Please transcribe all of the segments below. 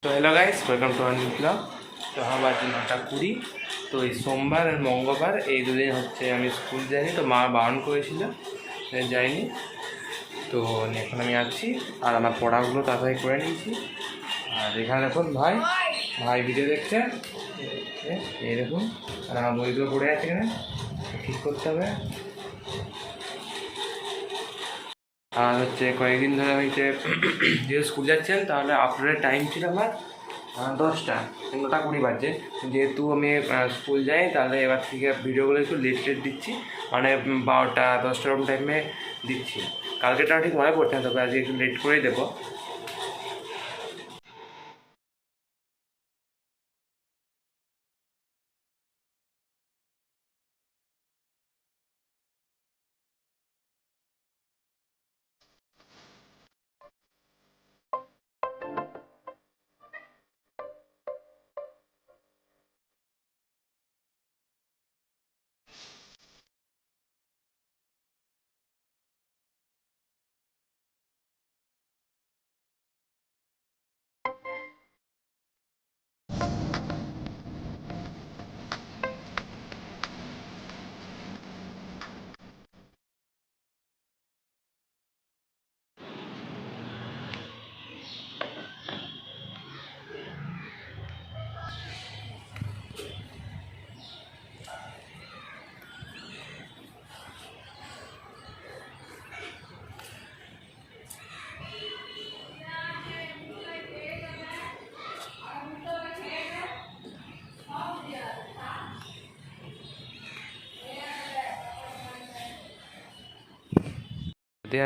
তো hello guys, welcome to Anil blog. তো আমার বাজে 9:20। তো এই সোমবার আর মঙ্গলবার এই দুদিন হচ্ছে আমি স্কুল যাইনি, তো মা বারণ করেছিল যাইনি। তো এখন আমি আছি আর আমার পড়াগুলো তাড়াতাড়ি করে নিয়েছি। আর এখানে দেখুন ভাই ভিডিও দেখছে, এই দেখুন। আর আমার বইগুলো পড়ে আছে, এখানে ঠিক করতে হবে। আর হচ্ছে কয়েকদিন ধরে হয়েছে যেহেতু স্কুল যাচ্ছেন, তাহলে আপলোডের টাইম ছিল আমার 10টা, 9:20 বাজে। যেহেতু আমি স্কুল যাই, তাহলে এবার থেকে ভিডিওগুলো একটু লেট দিচ্ছি, মানে 12টা 10টা এরকম টাইমে দিচ্ছি। কালকেটা ঠিক মনে পড়ছে না, তবে আজকে একটু লেট করেই দেবো।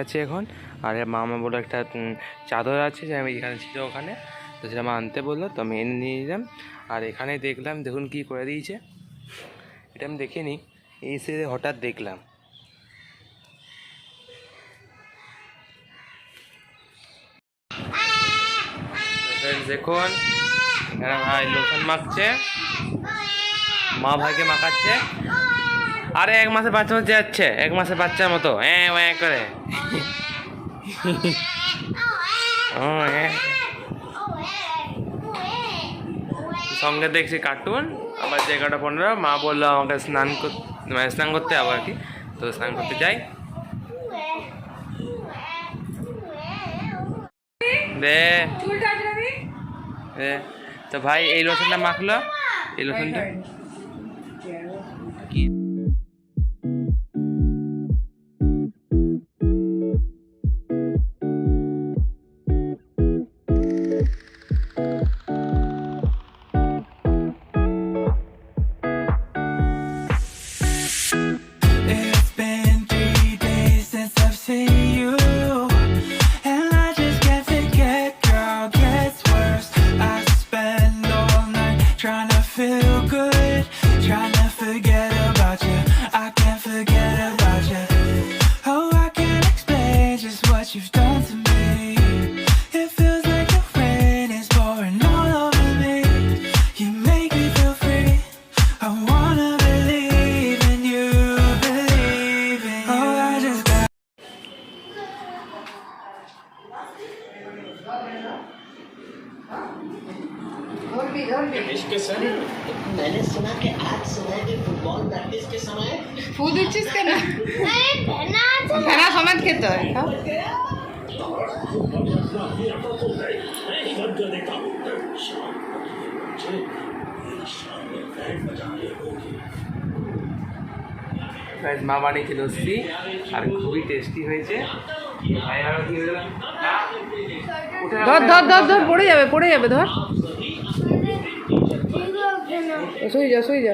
আছে এখন। আর মামা বলে একটা চাদর আছে, যে আমি এখানে ছিল ওখানে, তো সেটা আমার আনতে বললো, তো আমি এনে নিয়ে নিলাম। আর এখানে দেখলাম, দেখুন কি করে দিয়েছে, এটা আমি দেখিনি, এসে হঠাৎ দেখলাম। দেখুন এখানে ভাই লোশন মাখছে, মা ভাইকে মাখাচ্ছে। আরে 1 মাসের বাচ্চা মতো যাচ্ছে, 1 মাসের বাচ্চার মতো করে। সঙ্গে দেখছি কার্টুন। আবার 11:15 মা বললো আমাকে স্নান করতে হবে আর কি, তো স্নান করতে যাই। দে তো ভাই এই লোশনটা মাখলো, এই লোশনটা কি मैंने सुना कि आज सुबह के फुटबॉल प्रैक्टिस के समय ফুল দিচ্ছিস কেন? ভেড়া সমেত খেতে হয়। মা বানিয়েছে লস্যি, আর খুবই টেস্টি হয়েছে। ধর ধর ধর ধর, পড়ে যাবে পড়ে যাবে, ধর। শুই যা।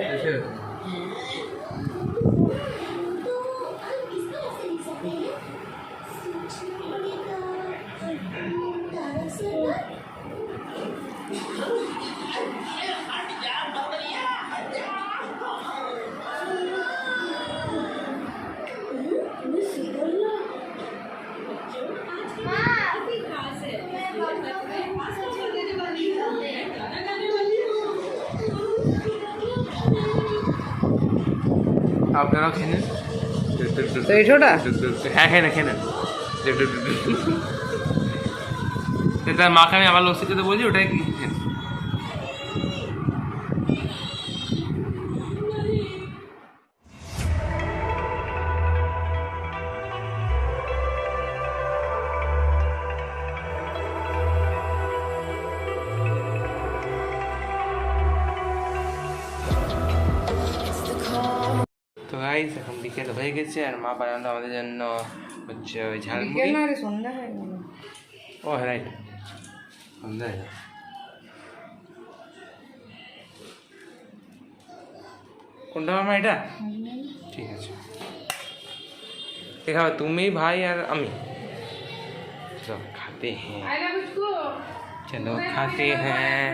আপনারাও খেয়ে নেন। তো এই ছোটা হ্যাঁ, খেয়ে নেন। তার মাকে আমি আবার লস্যি খেতে বলছি, ওটাই কি তো গাইস এখন বিকেল হয়ে গেছে আর মা বানানো আমাদের জন্য হচ্ছে ওই ঝালমুড়ি। সন্ধ্যা হয়ে গেল। ও রাইট, সন্ধ্যা হয়ে গেল। কোনটা মামা এটা? ঠিক আছে, দেখা তুমি ভাই আর আমি। চলো খাতে হ্যাঁ, চলো খাতে হ্যাঁ।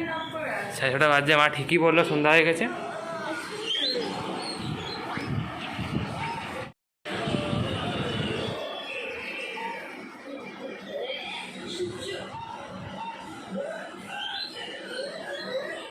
6:30 বাজে, মা ঠিকই বললো সন্ধ্যা হয়ে গেছে।